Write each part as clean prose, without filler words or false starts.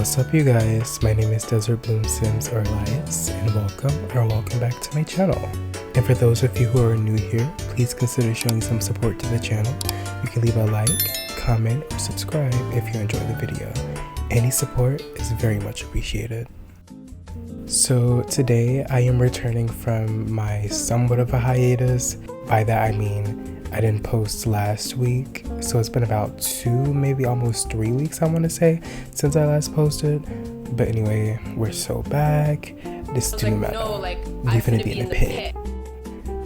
What's up you guys, my name is Desert Bloom Sims or Elias, and welcome back to my channel. And for those of you who are new here, please consider showing some support to the channel. You can leave a like, comment, or subscribe if you enjoy the video. Any support is very much appreciated. So today I am returning from my somewhat of a hiatus. By that I mean I didn't post last week, so it's been about 2, maybe almost 3 weeks I want to say since I last posted. But anyway, we're so back. This doing matter. You're gonna be in the pit.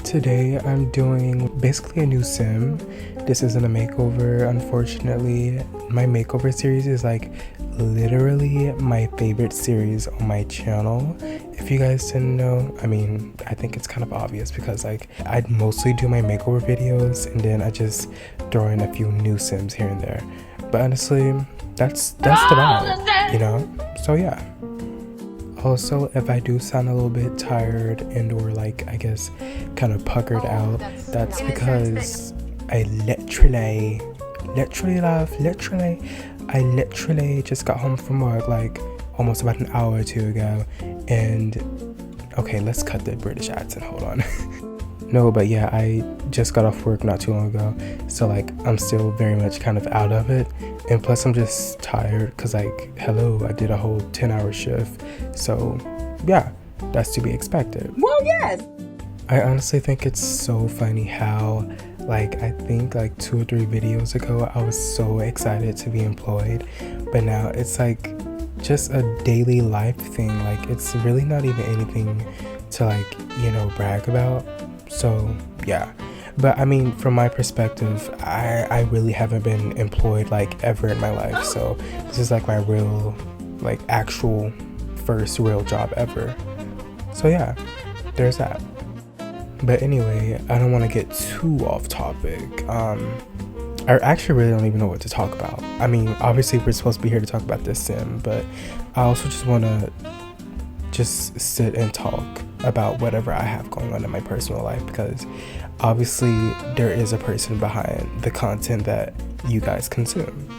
Today I'm doing basically a new sim. This isn't a makeover, unfortunately. My makeover series is like literally my favorite series on my channel. If you guys didn't know, I mean, I think it's kind of obvious because like I'd mostly do my makeover videos and then I just throw in a few new sims here and there. But honestly, that's the vibe, you know? So yeah. Also, if I do sound a little bit tired and or like I guess kind of puckered out, that's because I literally just got home from work like almost about an hour or two ago. And okay, let's cut the British accent, hold on. No, but yeah, I just got off work not too long ago, so like I'm still very much kind of out of it. And plus I'm just tired because like hello, I did a whole 10-hour shift, so yeah, that's to be expected. Well, yes. I honestly think it's so funny how like I think like 2 or 3 videos ago I was so excited to be employed, but now it's like just a daily life thing. Like it's really not even anything to like, you know, brag about. So yeah, but I mean from my perspective, I really haven't been employed like ever in my life, so this is like my real like actual first real job ever. So yeah, there's that. But anyway, I don't want to get too off topic. I actually really don't even know what to talk about. I mean, obviously we're supposed to be here to talk about this sim, but I also just want to just sit and talk about whatever I have going on in my personal life, because obviously there is a person behind the content that you guys consume.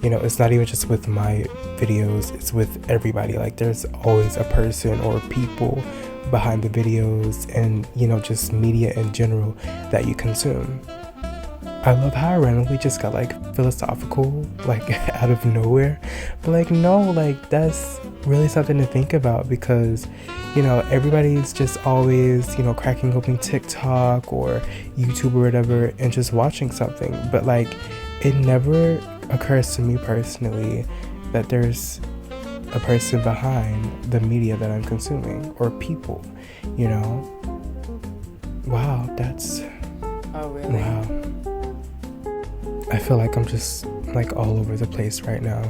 You know, it's not even just with my videos, it's with everybody. Like there's always a person or people behind the videos and, you know, just media in general that you consume. I love how I randomly just got like philosophical like out of nowhere, but like no, like that's really something to think about, because you know everybody's just always, you know, cracking open TikTok or YouTube or whatever and just watching something, but like it never occurs to me personally that there's a person behind the media that I'm consuming, or people, you know. Wow, that's really? Wow. I feel like I'm just like all over the place right now,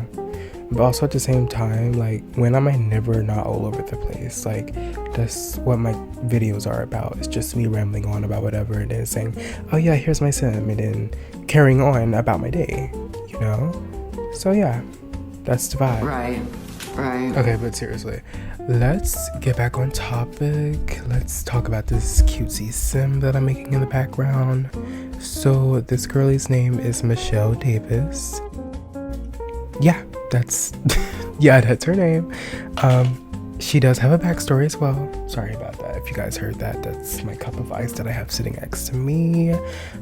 but also at the same time, like when am I never not all over the place? Like that's what my videos are about. It's just me rambling on about whatever and then saying, oh yeah, here's my sim, and then carrying on about my day, you know. So yeah, that's the vibe. Right. Okay, but seriously, let's get back on topic. Let's talk about this cutesy sim that I'm making in the background. So this girlie's name is Michelle Davis. Yeah, that's yeah, that's her name. She does have a backstory as well. Sorry about that if you guys heard that. That's my cup of ice that I have sitting next to me.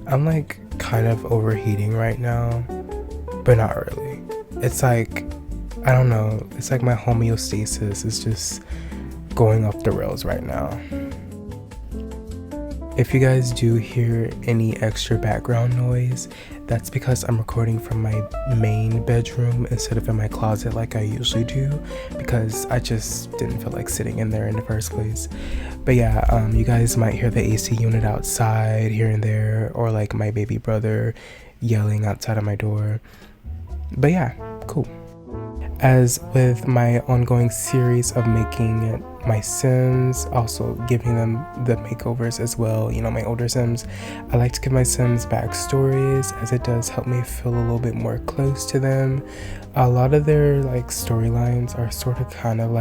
I'm like kind of overheating right now, but not really. It's like, I don't know, it's like my homeostasis is just going off the rails right now. If you guys do hear any extra background noise, that's because I'm recording from my main bedroom instead of in my closet like I usually do, because I just didn't feel like sitting in there in the first place. But yeah, you guys might hear the AC unit outside here and there, or like my baby brother yelling outside of my door. But yeah, cool. As with my ongoing series of making my Sims, also giving them the makeovers as well. You know, my older Sims, I like to give my Sims backstories, as it does help me feel a little bit more close to them. A lot of their like storylines are sort of kind of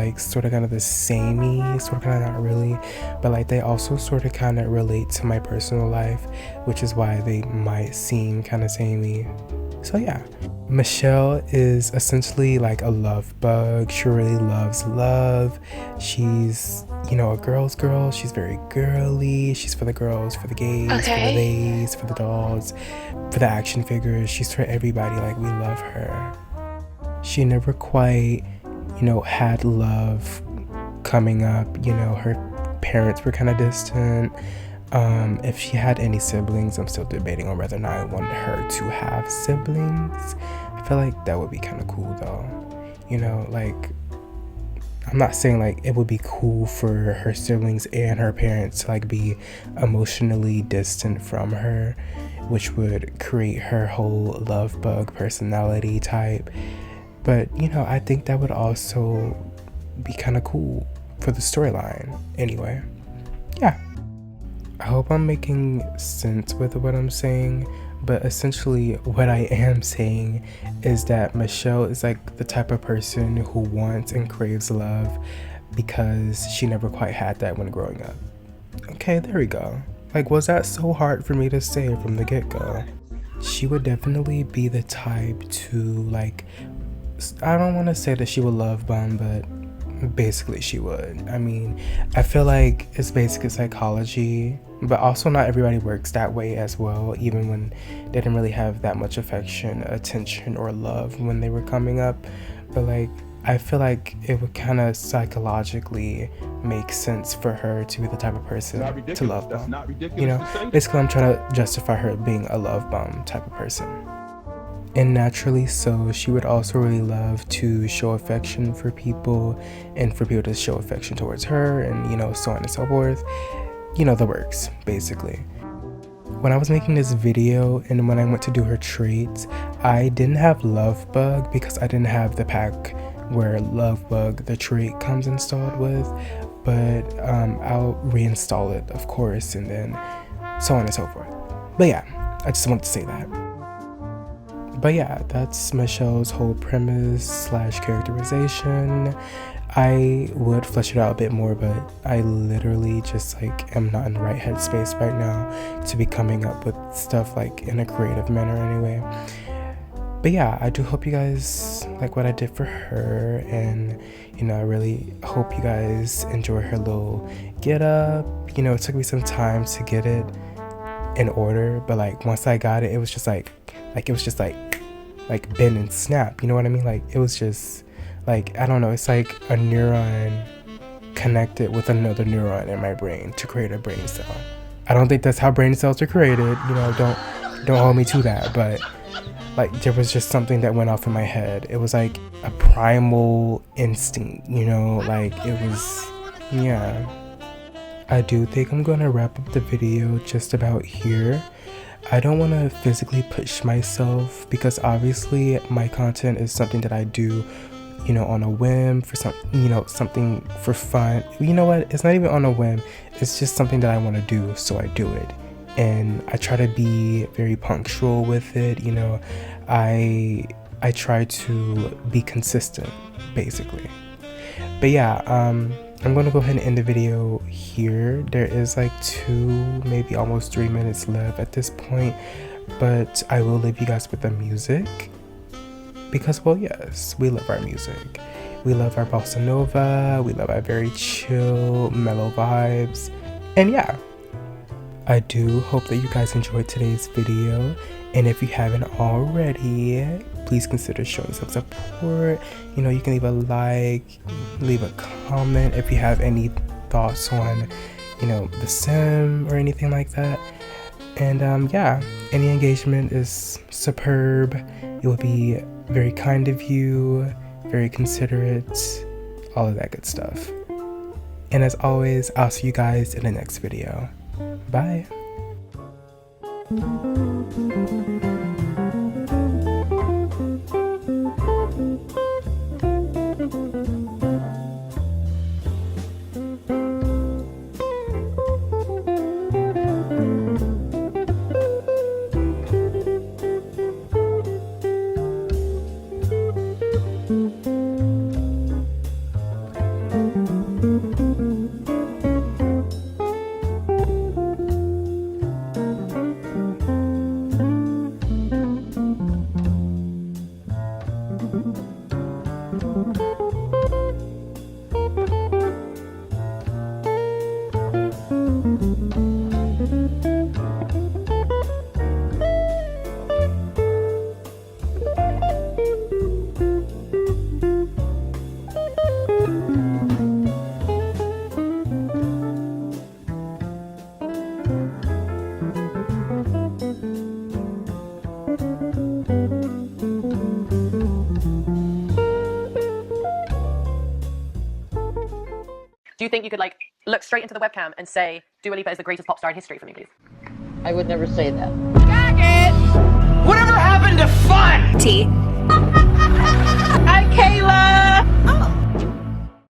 the samey, sort of kind of not really, but like they also sort of kind of relate to my personal life, which is why they might seem kind of samey. So yeah, Michelle is essentially like a love bug. She really loves love. She's, you know, a girl's girl. She's very girly. She's for the girls, for the gays, for the theys, for the dolls, for the action figures. She's for everybody. Like, we love her. She never quite, you know, had love coming up. You know, her parents were kind of distant. If she had any siblings, I'm still debating on whether or not I want her to have siblings. I feel like that would be kind of cool though. You know, like, I'm not saying like it would be cool for her siblings and her parents to like be emotionally distant from her, which would create her whole love bug personality type. But, you know, I think that would also be kind of cool for the storyline. Anyway, yeah. I hope I'm making sense with what I'm saying, but essentially what I am saying is that Michelle is like the type of person who wants and craves love because she never quite had that when growing up. Okay, there we go. Like, was that so hard for me to say from the get-go? She would definitely be the type to like, I don't want to say that she would love bomb, but basically she would. I mean, I feel like it's basically psychology, but also not everybody works that way as well, even when they didn't really have that much affection, attention, or love when they were coming up. But like, I feel like it would kind of psychologically make sense for her to be the type of person to love bomb. You know, basically I'm trying to justify her being a love bomb type of person. And naturally so, she would also really love to show affection for people and for people to show affection towards her, and, you know, so on and so forth. You know, the works, basically. When I was making this video and when I went to do her traits, I didn't have Love Bug because I didn't have the pack where Love Bug, the trait, comes installed with. But I'll reinstall it, of course, and then so on and so forth. But yeah, I just wanted to say that. But yeah, that's Michelle's whole premise / characterization. I would flesh it out a bit more, but I literally just like am not in the right headspace right now to be coming up with stuff like in a creative manner anyway. But yeah, I do hope you guys like what I did for her, and, you know, I really hope you guys enjoy her little get up. You know, it took me some time to get it in order, but like once I got it, it was just like bend and snap, you know what I mean? Like, it was just like, I don't know, it's like a neuron connected with another neuron in my brain to create a brain cell. I don't think that's how brain cells are created, you know, don't hold me to that, but like, there was just something that went off in my head. It was like a primal instinct, you know, like it was, yeah. I do think I'm gonna wrap up the video just about here. I don't want to physically push myself because obviously my content is something that I do, you know, on a whim, for some, you know, something for fun. You know what? It's not even on a whim. It's just something that I want to do, so I do it. And I try to be very punctual with it, you know. I try to be consistent, basically. But yeah, I'm gonna go ahead and end the video here. There is like 2, maybe almost 3 minutes left at this point, but I will leave you guys with the music because, well, yes, we love our music. We love our bossa nova, we love our very chill, mellow vibes, and yeah, I do hope that you guys enjoyed today's video, and if you haven't already, please consider showing some support. You know, you can leave a like, leave a comment if you have any thoughts on, you know, the sim or anything like that. And yeah, any engagement is superb. It would be very kind of you, very considerate, all of that good stuff. And as always, I'll see you guys in the next video. Bye. you think you could like look straight into the webcam and say Dua Lipa is the greatest pop star in history for me, please? I would never say that. Whatever happened to fun? T. Hi, Kayla. Oh.